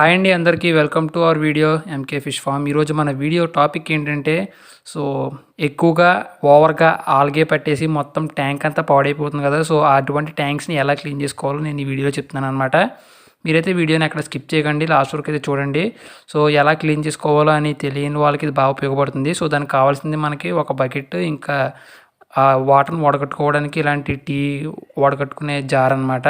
Hi అండి అందరికీ welcome to our video MK fish farm. ఈరోజు మన వీడియో టాపిక్ ఏంటంటే సో ఎక్కువగా ఓవర్గా ఆల్గే పట్టేసి మొత్తం ట్యాంక్ అంతా పాడైపోతుంది కదా. సో అటువంటి ట్యాంక్స్ని ఎలా క్లీన్ చేసుకోవాలో నేను ఈ వీడియోలో చెప్తున్నాను అనమాట. మీరైతే వీడియోని ఎక్కడ స్కిప్ చేయకండి, లాస్ట్ వరకు అయితే చూడండి. సో ఎలా క్లీన్ చేసుకోవాలో అని తెలియని వాళ్ళకి ఇది బాగా ఉపయోగపడుతుంది. సో దానికి కావాల్సింది మనకి ఒక బకెట్, ఇంకా వాటర్ని వడగట్టుకోవడానికి ఇలాంటి టీ వడగట్టుకునే జార్ అనమాట,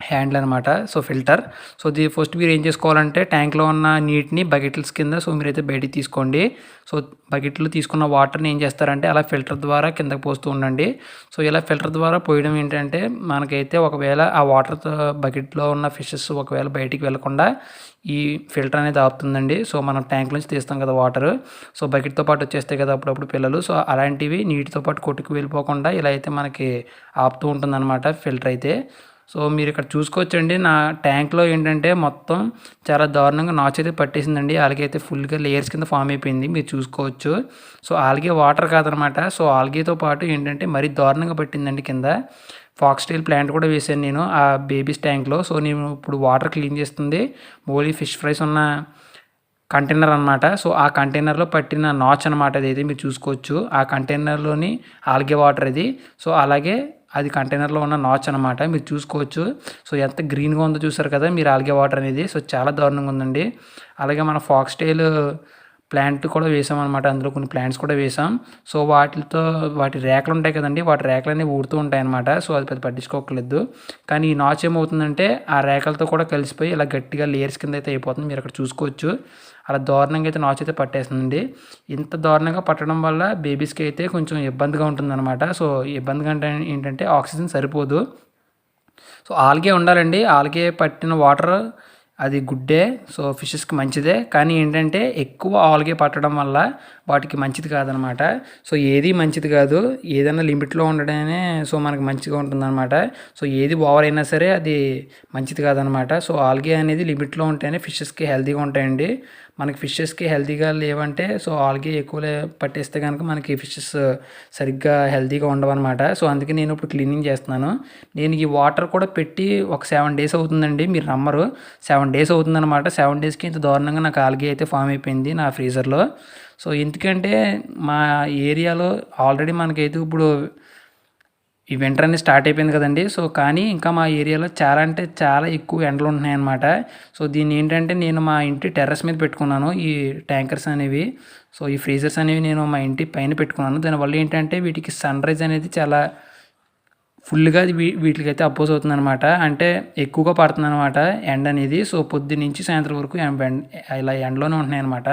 హ్యాండిల్ అనమాట. So filter. సో ఫస్ట్ మీరు ఏం చేసుకోవాలంటే ట్యాంక్లో ఉన్న నీటిని బకెట్స్ కింద సో మీరైతే బయటికి తీసుకోండి. సో బకెట్లు తీసుకున్న వాటర్ని ఏం చేస్తారంటే అలా ఫిల్టర్ ద్వారా కిందకి పోస్తూ ఉండండి. సో ఇలా ఫిల్టర్ ద్వారా పోయడం ఏంటంటే మనకైతే ఒకవేళ ఆ వాటర్ బకెట్లో ఉన్న ఫిషెస్ ఒకవేళ బయటికి వెళ్లకుండా ఈ ఫిల్టర్ అనేది ఆపుతుందండి. సో మనం ట్యాంక్ నుంచి తీస్తాం కదా వాటర్, సో బకెట్తో పాటు వచ్చేస్తాయి కదా అప్పుడప్పుడు పిల్లలు. సో అలాంటివి నీటితో పాటు కొట్టుకు వెళ్ళిపోకుండా ఇలా అయితే మనకి ఆపుతూ ఉంటుందన్నమాట ఫిల్టర్ అయితే. సో మీరు ఇక్కడ చూసుకోవచ్చండి, నా ట్యాంక్లో ఏంటంటే మొత్తం చాలా దారుణంగా నాచు అయితే పట్టేసిందండి. ఆల్గే అయితే ఫుల్గా లేయర్స్ కింద ఫామ్ అయిపోయింది, మీరు చూసుకోవచ్చు. సో ఆల్గే వాటర్ కాదనమాట, సో ఆల్గేతో పాటు ఏంటంటే మరీ దారుణంగా పట్టిందండి కింద. ఫాక్స్టైల్ ప్లాంట్ కూడా వేసాను నేను ఆ బేబీస్ ట్యాంక్లో. సో నేను ఇప్పుడు వాటర్ క్లీన్ చేస్తుంది మోలీ ఫిష్ ఫ్రైస్ ఉన్న కంటైనర్ అనమాట. సో ఆ కంటైనర్లో పట్టిన నాచ్ అనమాట అదైతే మీరు చూసుకోవచ్చు. ఆ కంటైనర్లోని ఆల్గే వాటర్ ఇది. సో అలాగే అది కంటైనర్లో ఉన్న నాచ్ అనమాట, మీరు చూసుకోవచ్చు. సో ఎంత గ్రీన్గా ఉందో చూసారు కదా మీరు ఆల్గే వాటర్ అనేది. సో చాలా దారుణంగా ఉందండి. అలాగే మన ఫాక్స్టైల్ ప్లాంట్ కూడా వేసామన్నమాట, అందులో కొన్ని ప్లాంట్స్ కూడా వేసాం. సో వాటి రేకలు ఉంటాయి కదండి, వాటి రేకలు అనేవి ఊడుతూ ఉంటాయి అనమాట. సో అది పెద్ద పట్టించుకోకలేదు. కానీ ఈ నాచ్ ఏమవుతుందంటే ఆ రేకలతో కూడా కలిసిపోయి ఇలా గట్టిగా లేయర్స్ కింద అయితే అయిపోతుంది, మీరు అక్కడ చూసుకోవచ్చు. అలా దారుణంగా అయితే నాచ్ అయితే పట్టేస్తుందండి. ఇంత దారుణంగా పట్టడం వల్ల బేబీస్కి అయితే కొంచెం ఇబ్బందిగా ఉంటుందన్నమాట. సో ఇబ్బందిగా అంటే ఏంటంటే ఆక్సిజన్ సరిపోదు. సో ఆల్గే ఉండాలండి, ఆల్గే పట్టిన వాటర్ అది గుడ్డే, సో ఫిషెస్కి మంచిదే. కానీ ఏంటంటే ఎక్కువ ఆల్గే పట్టడం వల్ల వాటికి మంచిది కాదనమాట. సో ఏది మంచిది కాదు, ఏదైనా లిమిట్లో ఉండడమే సో మనకి మంచిగా ఉంటుందన్నమాట. సో ఏది ఓవర్ అయినా సరే అది మంచిది కాదనమాట. సో ఆల్గే అనేది లిమిట్లో ఉంటేనే ఫిషెస్కి హెల్తీగా ఉంటాయండి. మనకి ఫిషెస్కి హెల్తీగా లేవంటే సో ఆల్గే ఎక్కువ పట్టేస్తే కనుక మనకి ఫిషెస్ సరిగ్గా హెల్తీగా ఉండవన్నమాట. సో అందుకే నేను ఇప్పుడు క్లీనింగ్ చేస్తున్నాను. నేను ఈ వాటర్ కూడా పెట్టి ఒక 7 days అవుతుందండి, మీరు నమ్మరు. 7 days అవుతుందన్నమాట. 7 daysకి ఇంత దారుణంగా నాకు ఆల్గే అయితే ఫామ్ అయిపోయింది నా ఫ్రీజర్లో. సో ఎందుకంటే మా ఏరియాలో ఆల్రెడీ మనకైతే ఇప్పుడు ఈ వింటర్ అనేది స్టార్ట్ అయిపోయింది కదండి. సో కానీ ఇంకా మా ఏరియాలో చాలా అంటే చాలా ఎక్కువ ఎండలు ఉంటున్నాయన్నమాట. సో దీన్ని ఏంటంటే నేను మా ఇంటి టెర్రస్ మీద పెట్టుకున్నాను ఈ ట్యాంకర్స్ అనేవి. సో ఈ ఫ్రీజర్స్ అనేవి నేను మా ఇంటి పైన పెట్టుకున్నాను. దానివల్ల ఏంటంటే వీటికి సన్ రైజ్ అనేది చాలా ఫుల్గా వీటికైతే అపోజ్ అవుతుంది అనమాట, అంటే ఎక్కువగా పడుతుంది అనమాట ఎండ అనేది. సో పొద్దున్నుంచి సాయంత్రం వరకు ఇలా ఎండలోనే ఉంటున్నాయి అనమాట.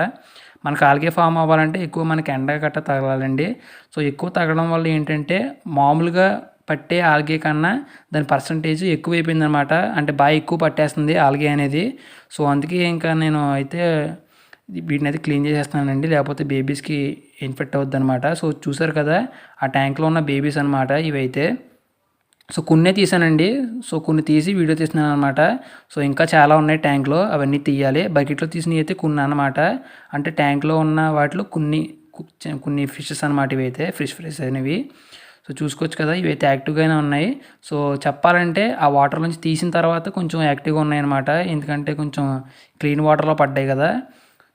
మనకు ఆల్గే ఫామ్ అవ్వాలంటే ఎక్కువ మనకి ఎండ గట్ట తగలాలండి. సో ఎక్కువ తగలడం వల్ల ఏంటంటే మామూలుగా పట్టే ఆల్గే కన్నా దాని పర్సంటేజ్ ఎక్కువైపోయింది అనమాట, అంటే బాగా ఎక్కువ పట్టేస్తుంది ఆల్గే అనేది. సో అందుకే ఇంకా నేను అయితే వీటిని అయితే క్లీన్ చేసేస్తానండి, లేకపోతే బేబీస్కి ఇన్ఫెక్ట్ అవుద్ది అనమాట. సో చూసారు కదా ఆ ట్యాంక్లో ఉన్న బేబీస్ అనమాట ఇవైతే. సో కొన్నే తీసానండి, సో కొన్ని తీసి వీడియో తీస్తున్నాను అనమాట. సో ఇంకా చాలా ఉన్నాయి ట్యాంక్లో, అవన్నీ తీయాలి. బకెట్లో తీసినవి అయితే కొన్ని అనమాట, అంటే ట్యాంక్లో ఉన్న వాటిలో కొన్ని ఫిషెస్ అనమాట ఇవైతే ఫిష్ అనేవి. సో చూసుకోవచ్చు కదా ఇవైతే యాక్టివ్గానే ఉన్నాయి. సో చెప్పాలంటే ఆ వాటర్ నుంచి తీసిన తర్వాత కొంచెం యాక్టివ్గా ఉన్నాయన్నమాట, ఎందుకంటే కొంచెం క్లీన్ వాటర్లో పడ్డాయి కదా.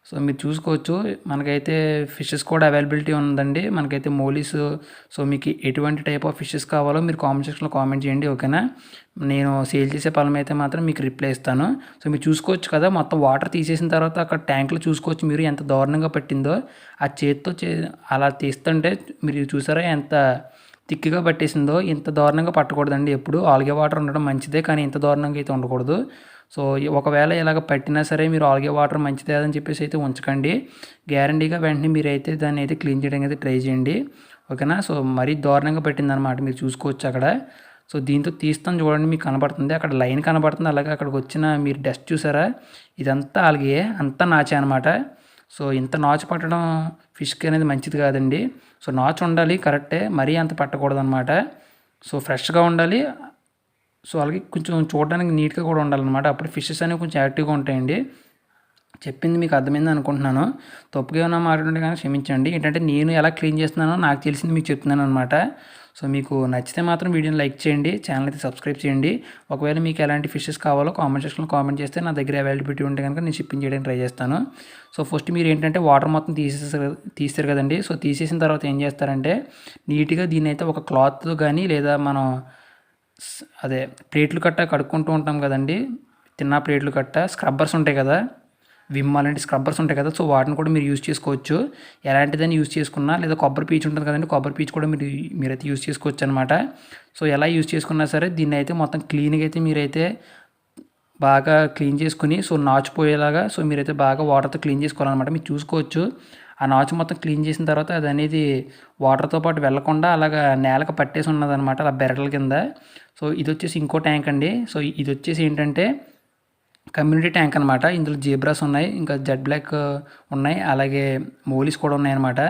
సో మీరు చూసుకోవచ్చు మనకైతే ఫిషెస్ కూడా అవైలబిలిటీ ఉందండి మనకైతే మోలీస్. సో మీకు ఎటువంటి టైప్ ఆఫ్ ఫిషెస్ కావాలో మీరు కామెంట్ సెక్షన్లో కామెంట్ చేయండి, ఓకేనా. నేను సేల్ చేసే పలం అయితే మాత్రం మీకు రిప్లై ఇస్తాను. సో మీరు చూసుకోవచ్చు కదా మొత్తం వాటర్ తీసేసిన తర్వాత అక్కడ ట్యాంక్లో చూసుకోవచ్చు మీరు ఎంత దారుణంగా పట్టిందో. ఆ చేతితో అలా తీస్తుంటే మీరు చూసారా ఎంత తిక్కిగా పట్టేసిందో. ఇంత దారుణంగా పట్టకూడదండి, ఎప్పుడు ఆల్గే వాటర్ ఉండడం మంచిదే, కానీ ఇంత దారుణంగా అయితే ఉండకూడదు. సో ఒకవేళ ఇలాగ పట్టినా సరే మీరు ఆల్గే వాటర్ మంచిదే అని చెప్పేసి అయితే ఉంచకండి. గ్యారంటీగా వెంటనే మీరైతే దాన్ని అయితే క్లీన్ చేయడానికి అయితే ట్రై చేయండి, ఓకేనా. సో మరీ దారుణంగా పెట్టిందనమాట, మీరు చూసుకోవచ్చు అక్కడ. సో దీంతో తీస్తాను చూడండి, మీకు కనబడుతుంది అక్కడ లైన్ కనబడుతుంది. అలాగే అక్కడికి వచ్చిన మీరు డస్ట్ చూసారా, ఇదంతా ఆల్గే అంతా నాచే అనమాట. సో ఇంత నాచు పట్టడం ఫిష్కి అనేది మంచిది కాదండి. సో నాచు ఉండాలి కరెక్టే, మరీ అంత పట్టకూడదు అనమాట. సో ఫ్రెష్గా ఉండాలి. సో అలాగే కొంచెం చూడడానికి నీట్గా కూడా ఉండాలన్నమాట, అప్పుడు ఫిషెస్ అనేవి కొంచెం యాక్టివ్గా ఉంటాయండి. చెప్పింది మీకు అర్థమైంది అనుకుంటున్నాను. తప్పుగా ఏమైనా మాట్లాడుంటే కానీ క్షమించండి. ఏంటంటే నేను ఎలా క్లీన్ చేస్తున్నానో నాకు తెలిసింది మీకు చెప్తున్నాను అనమాట. సో మీకు నచ్చితే మాత్రం వీడియోని లైక్ చేయండి, ఛానల్ అయితే సబ్స్క్రైబ్ చేయండి. ఒకవేళ మీకు ఎలాంటి ఫిషెస్ కావాలో కామెంట్ సెక్షన్లో కామెంట్ చేస్తే నా దగ్గర అవైలబిలిటీ ఉంటే కనుక నేను షిప్పింగ్ చేయడానికి ట్రై చేస్తాను. సో ఫస్ట్ మీరు ఏంటంటే వాటర్ మొత్తం తీస్తారు కదండి. సో తీసేసిన తర్వాత ఏం చేస్తారంటే నీట్గా దీన్ని అయితే ఒక క్లాత్ కానీ లేదా మనం అదే ప్లేట్లు కట్ట కడుక్కుంటూ ఉంటాం కదండి, తిన్న ప్లేట్లు కట్ట స్క్రబ్బర్స్ ఉంటాయి కదా, విమ్ అలాంటి స్క్రబ్బర్స్ ఉంటాయి కదా. సో వాటిని కూడా మీరు యూజ్ చేసుకోవచ్చు. ఎలాంటిదని యూజ్ చేసుకున్నా లేదా కొబ్బరి పీచు ఉంటుంది కదండి, కొబ్బరి పీచు కూడా మీరైతే యూజ్ చేసుకోవచ్చు అనమాట. సో ఎలా యూజ్ చేసుకున్నా సరే దీన్ని అయితే మొత్తం క్లీన్గా అయితే మీరైతే బాగా క్లీన్ చేసుకుని సో నాచుపోయేలాగా సో మీరైతే బాగా వాటర్తో క్లీన్ చేసుకోవాలన్నమాట. మీరు చూసుకోవచ్చు ఆ నాచు మొత్తం క్లీన్ చేసిన తర్వాత అది అనేది వాటర్తో పాటు వెళ్లకుండా అలాగా నేలకు పట్టేసి ఉన్నదనమాట, అలా బెరట్ల కింద. సో ఇది వచ్చేసి ఇంకో ట్యాంక్ అండి. సో ఇది వచ్చేసి ఏంటంటే కమ్యూనిటీ ట్యాంక్ అనమాట. ఇందులో జీబ్రాస్ ఉన్నాయి, ఇంకా జెడ్ బ్లాక్ ఉన్నాయి, అలాగే మోలీస్ కూడా ఉన్నాయన్నమాట.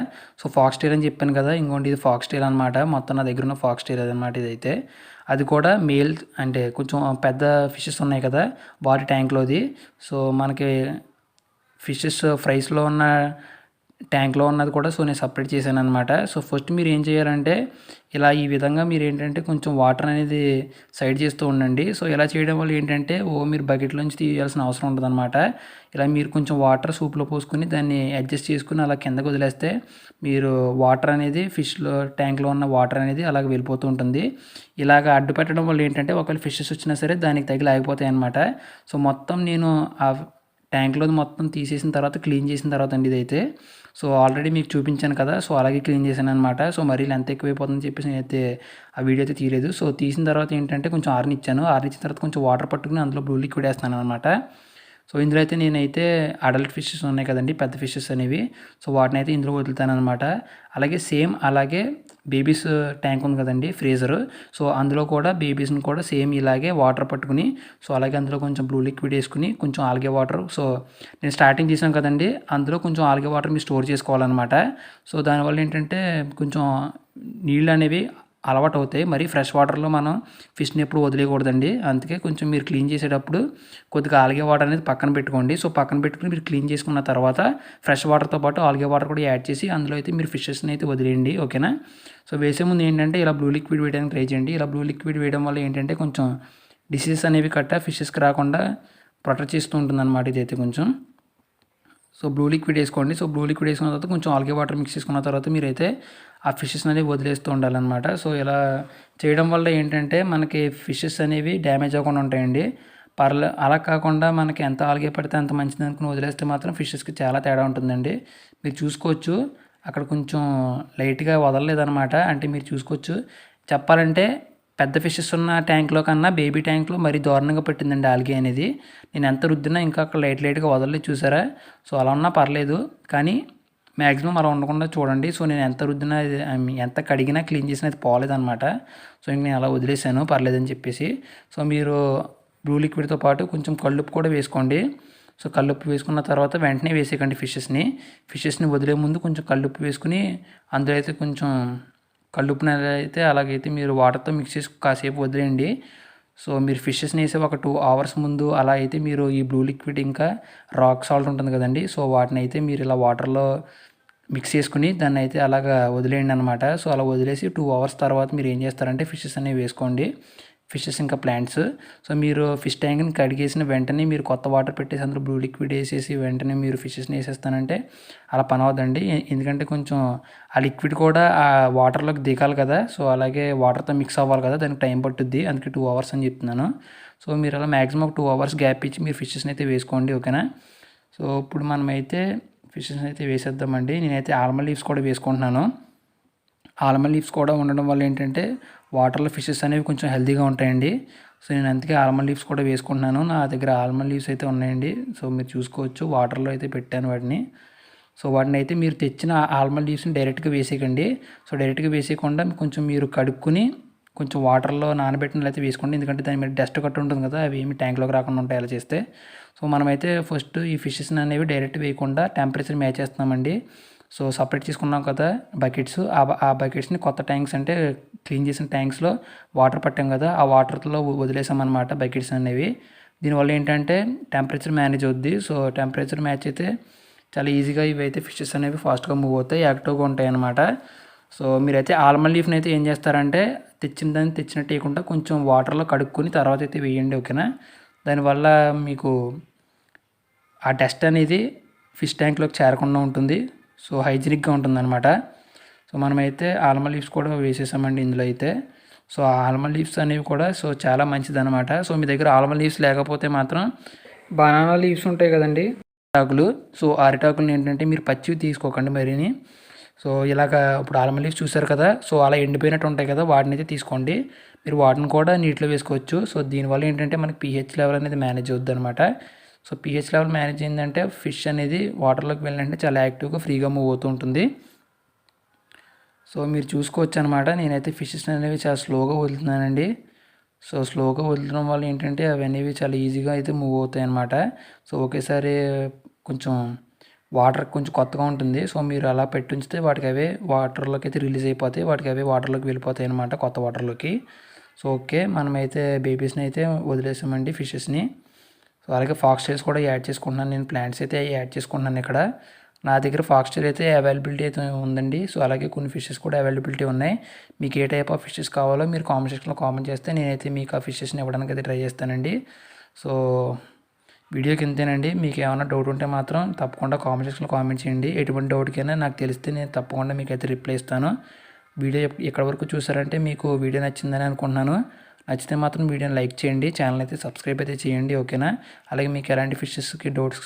సో ఫాక్స్ టైల్ అని చెప్పాను కదా, ఇంకోటి ఇది ఫాక్స్ టైల్ అనమాట. మొత్తం నా దగ్గర ఉన్న ఫాక్స్ టైల్ అదనమాట ఇదైతే. అది కూడా మేల్ అంటే కొంచెం పెద్ద ఫిషెస్ ఉన్నాయి కదా వాటి ట్యాంక్లోది. సో మనకి ఫిషెస్ ఫ్రైస్లో ఉన్న ట్యాంక్లో ఉన్నది కూడా సో నేను సపరేట్ చేశాను అనమాట. సో ఫస్ట్ మీరు ఏం చేయాలంటే ఇలా ఈ విధంగా మీరు ఏంటంటే కొంచెం వాటర్ అనేది సైడ్ చేస్తూ ఉండండి. సో ఇలా చేయడం వల్ల ఏంటంటే మీరు బకెట్లోంచి తీయాల్సిన అవసరం ఉంటుంది అనమాట. ఇలా మీరు కొంచెం వాటర్ సూప్లో పోసుకుని దాన్ని అడ్జస్ట్ చేసుకుని అలా కిందకు వదిలేస్తే మీరు వాటర్ అనేది ఫిష్లో ట్యాంక్లో ఉన్న వాటర్ అనేది అలాగ వెళ్ళిపోతూ ఉంటుంది. ఇలాగ అడ్డు పెట్టడం వల్ల ఏంటంటే ఒకవేళ ఫిషెస్ వచ్చినా సరే దానికి తగిలి ఆగిపోతాయి అనమాట. సో మొత్తం నేను ఆ ట్యాంక్లో మొత్తం తీసేసిన తర్వాత క్లీన్ చేసిన తర్వాత అండి ఇదైతే. సో ఆల్రెడీ మీకు చూపించాను కదా, సో అలాగే క్లీన్ చేశాను అనమాట. సో మరీ లెంత్ ఎక్కువైపోతుందని చెప్పేసి నేనైతే ఆ వీడియో అయితే తీయలేదు. సో తీసిన తర్వాత ఏంటంటే కొంచెం ఆరనిచ్చాను తర్వాత కొంచెం వాటర్ పట్టుకుని అందులో బ్లూ లిక్విడ్ వేస్తాను అనమాట. సో ఇందులో అయితే నేనైతే అడల్ట్ ఫిషెస్ ఉన్నాయి కదండి, పెద్ద ఫిషెస్ అనేవి, సో వాటిని అయితే ఇందులో వదులుతాను అనమాట. అలాగే బేబీస్ ట్యాంక్ ఉంది కదండి ఫ్రీజర్, సో అందులో కూడా బేబీస్ని కూడా సేమ్ ఇలాగే వాటర్ పట్టుకుని సో అలాగే అందులో కొంచెం బ్లూ లిక్విడ్ వేసుకుని కొంచెం ఆల్గే వాటర్, సో నేను స్టార్టింగ్ చేసాను కదండి అందులో కొంచెం ఆల్గే వాటర్ మీరు స్టోర్ చేసుకోవాలన్నమాట. సో దానివల్ల ఏంటంటే కొంచెం నీళ్ళు అనేవి అలవాటు అవుతాయి. మరి ఫ్రెష్ వాటర్లో మనం ఫిష్ని ఎప్పుడు వదిలేయకూడదండి. అందుకే కొంచెం మీరు క్లీన్ చేసేటప్పుడు కొద్దిగా ఆల్గే వాటర్ అనేది పక్కన పెట్టుకోండి. సో పక్కన పెట్టుకుని మీరు క్లీన్ చేసుకున్న తర్వాత ఫ్రెష్ వాటర్తో పాటు ఆల్గే వాటర్ కూడా యాడ్ చేసి అందులో అయితే మీరు ఫిషెస్ని అయితే వదిలేయండి, ఓకేనా. సో వేసే ముందు ఏంటంటే ఇలా బ్లూ లిక్విడ్ వేయడానికి ట్రై చేయండి. ఇలా బ్లూ లిక్విడ్ వేయడం వల్ల ఏంటంటే కొంచెం డిసీజెస్ అనేవి ఫిషెస్కి రాకుండా ప్రొటెక్ట్ చేస్తూ ఉంటుందన్నమాట ఇదైతే కొంచెం. సో బ్లూ లిక్విడ్ వేసుకోండి. సో బ్లూ లిక్విడ్ వేసుకున్న తర్వాత కొంచెం ఆల్గే వాటర్ మిక్స్ చేసుకున్న తర్వాత మీరైతే ఆ ఫిషెస్ అనేవి వదిలేస్తూ ఉండాలన్నమాట. సో ఇలా చేయడం వల్ల ఏంటంటే మనకి ఫిషెస్ అనేవి డ్యామేజ్ అవ్వకుండా ఉంటాయండి. అలా కాకుండా మనకి ఎంత ఆల్గే పడితే అంత మంచిది అనుకుని వదిలేస్తే మాత్రం ఫిషెస్కి చాలా తేడా ఉంటుందండి. మీరు చూసుకోవచ్చు అక్కడ కొంచెం లైట్గా వదలలేదన్నమాట. అంటే మీరు చూసుకోవచ్చు, చెప్పాలంటే పెద్ద ఫిషెస్ ఉన్న ట్యాంక్లో కన్నా బేబీ ట్యాంక్లో మరీ దారుణంగా పెట్టిందండి ఆల్గే అనేది. నేను ఎంత రుద్దినా ఇంకా అక్కడ లైట్గా వదలలేదు, చూసారా. సో అలా ఉన్నా పర్లేదు, కానీ మ్యాక్సిమం అలా ఉండకుండా చూడండి. సో నేను ఎంత రుద్దినా ఎంత కడిగినా క్లీన్ చేసినా అది పోలేదన్నమాట. సో ఇంక నేను అలా వదిలేసాను పర్లేదని చెప్పేసి. సో మీరు బ్లూ లిక్విడ్తో పాటు కొంచెం కల్లుప్పు కూడా వేసుకోండి. సో కల్లుప్పు వేసుకున్న తర్వాత వెంటనే వేసేయకండి ఫిషెస్ని వదిలే ముందు కొంచెం కల్లుప్పు వేసుకుని అందులో అయితే కొంచెం కల్లుప్పుని అయితే అలాగైతే మీరు వాటర్తో మిక్స్ చేసి కాసేపు వదిలేయండి. సో మీరు ఫిషెస్ని వేసే ఒక 2 hours ముందు అలా అయితే మీరు ఈ బ్లూ లిక్విడ్ ఇంకా రాక్ సాల్ట్ ఉంటుంది కదండి, సో వాటిని అయితే మీరు ఇలా వాటర్లో మిక్స్ చేసుకుని దాన్ని అయితే అలాగా వదిలేయండి అనమాట. సో అలా వదిలేసి 2 hours తర్వాత మీరు ఏం చేస్తారంటే ఫిషెస్ అనేవి వేసుకోండి, ఫిషెస్ ఇంకా ప్లాంట్స్. సో మీరు ఫిష్ ట్యాంక్ని కడిగేసిన వెంటనే మీరు కొత్త వాటర్ పెట్టేసి అందులో బ్లూ లిక్విడ్ వేసేసి వెంటనే మీరు ఫిషెస్ని వేసేస్తానంటే అలా పని అవుతుందండి. ఎందుకంటే కొంచెం ఆ లిక్విడ్ కూడా ఆ వాటర్లోకి దిగాలి కదా, సో అలాగే వాటర్తో మిక్స్ అవ్వాలి కదా, దానికి టైం పట్టుద్ది, అందుకే 2 hours అని చెప్తున్నాను. సో మీరు అలా మ్యాక్సిమం 2 hours గ్యాప్ ఇచ్చి మీరు ఫిషెస్ని అయితే వేసుకోండి, ఓకేనా. సో ఇప్పుడు మనమైతే ఫిషెస్ని అయితే వేసేద్దామండి. నేనైతే ఆల్మండ్ లీవ్స్ కూడా వేసుకుంటున్నాను. ఆల్మండ్ లీవ్స్ కూడా ఉండడం వల్ల ఏంటంటే వాటర్లో ఫిషెస్ అనేవి కొంచెం హెల్తీగా ఉంటాయండి. సో నేను అందుకే ఆల్మండ్ లీవ్స్ కూడా వేసుకుంటున్నాను. నా దగ్గర ఆల్మండ్ లీవ్స్ అయితే ఉన్నాయండి. సో మీరు చూసుకోవచ్చు వాటర్లో అయితే పెట్టాను వాటిని. సో వాటిని అయితే మీరు తెచ్చిన ఆల్మండ్ లీవ్స్ని డైరెక్ట్గా వేసేయకండి. సో డైరెక్ట్గా వేసేయకుండా కొంచెం మీరు కడుక్కుని కొంచెం వాటర్లో నానబెట్టినట్లయితే వేసుకోండి. ఎందుకంటే దాని మీద డస్ట్ కట్టు ఉంటుంది కదా, అవి ఏమి ట్యాంక్లోకి రాకుండా ఉంటాయి అలా చేస్తే. సో మనమైతే ఫస్ట్ ఈ ఫిషెస్ని అనేవి డైరెక్ట్ వేయకుండా టెంపరేచర్ మ్యాచ్ చేస్తున్నామండి. సో సపరేట్ చేసుకున్నాం కదా బకెట్స్, ఆ బకెట్స్ని కొత్త ట్యాంక్స్ అంటే క్లీన్ చేసిన ట్యాంక్స్లో వాటర్ పట్టాం కదా, ఆ వాటర్లో వదిలేసామన్నమాట బకెట్స్ అనేవి. దీనివల్ల ఏంటంటే టెంపరేచర్ మేనేజ్ అవుద్ది. సో టెంపరేచర్ మ్యాచ్ అయితే చాలా ఈజీగా ఇవి అయితే ఫిషెస్ అనేవి ఫాస్ట్గా మూవ్ అవుతాయి, యాక్టివ్గా ఉంటాయి అన్నమాట. సో మీరైతే ఆల్మండ్ లీఫ్ని అయితే ఏం చేస్తారంటే తెచ్చిన దాన్ని తెచ్చినట్టు వేయకుండా కొంచెం వాటర్లో కడుక్కొని తర్వాత అయితే వేయండి, ఓకేనా. దానివల్ల మీకు ఆ డస్ట్ అనేది ఫిష్ ట్యాంక్లోకి చేరకుండా ఉంటుంది. సో హైజీనిక్గా ఉంటుందన్నమాట. సో మనమైతే ఆల్మండ్ లీవ్స్ కూడా వేసేసామండి ఇందులో అయితే. సో ఆల్మండ్ లీవ్స్ అనేవి కూడా సో చాలా మంచిదన్నమాట. సో మీ దగ్గర ఆల్మండ్ లీవ్స్ లేకపోతే మాత్రం బనానా లీవ్స్ ఉంటాయి కదండి, ఆకులు. సో అరిటాకులు ఏంటంటే మీరు పచ్చివి తీసుకోకండి మరిని. సో ఇలాగ ఇప్పుడు ఆల్మండ్ లీవ్స్ చూసారు కదా, సో అలా ఎండిపోయినట్టు ఉంటాయి కదా, వాటిని అయితే తీసుకోండి. మీరు వాటిని కూడా నీటిలో వేసుకోవచ్చు. సో దీనివల్ల ఏంటంటే మనకి pH లెవెల్ అనేది మేనేజ్ అవుద్ది అనమాట. సో pH లెవెల్ మేనేజ్ అయిందంటే ఫిష్ అనేది వాటర్లోకి వెళ్ళినట్టే చాలా యాక్టివ్గా ఫ్రీగా మూవ్ అవుతూ ఉంటుంది. సో మీరు చూసుకోవచ్చు అనమాట. నేనైతే ఫిషెస్ అనేవి చాలా స్లోగా వదులుతున్నానండి. సో స్లోగా వదలడం వల్ల ఏంటంటే అవి అనేవి చాలా ఈజీగా అయితే మూవ్ అవుతాయి అన్నమాట. సో ఒకేసారి కొంచెం వాటర్ కొంచెం కొత్తగా ఉంటుంది. సో మీరు అలా పెట్టి ఉంచితే వాటికి అవే వాటర్లోకి అయితే రిలీజ్ అయిపోతాయి, వాటికి అవే వాటర్లోకి వెళ్ళిపోతాయి అనమాట, కొత్త వాటర్లోకి. సో ఓకే, మనమైతే బేబీస్ని అయితే వదిలేసామండి ఫిషెస్ని. సో అలాగే ఫాక్స్ టైల్స్ కూడా యాడ్ చేసుకుంటున్నాను నేను, ప్లాంట్స్ అయితే యాడ్ చేసుకుంటున్నాను ఇక్కడ. నా దగ్గర ఫాక్స్ టైల్ అయితే అవైలబిలిటీ అయితే ఉందండి. సో అలాగే కొన్ని ఫిషెస్ కూడా అవైలబిలిటీ ఉన్నాయి. మీకు ఏ టైప్ ఆఫ్ ఫిషెస్ కావాలో మీరు కామెంట్ సెక్షన్లో కామెంట్ చేస్తే నేనైతే మీకు ఆ ఫిషెస్ని ఇవ్వడానికి అయితే ట్రై చేస్తానండి. సో వీడియోకి ఇంతేనండి. మీకు ఏమైనా డౌట్ ఉంటే మాత్రం తప్పకుండా కామెంట్ సెక్షన్లో కామెంట్ చేయండి. ఎటువంటి డౌట్కైనా నాకు తెలిస్తే నేను తప్పకుండా మీకు అయితే రిప్లై ఇస్తాను. వీడియో ఇక్కడ వరకు చూసారంటే మీకు వీడియో నచ్చిందని అనుకుంటున్నాను. నచ్చితే మాత్రం వీడియోని లైక్ చేయండి, ఛానల్ అయితే సబ్స్క్రైబ్ అయితే చేయండి, ఓకేనా. అలాగే మీకు ఎలాంటి ఫిషెస్కి డౌట్స్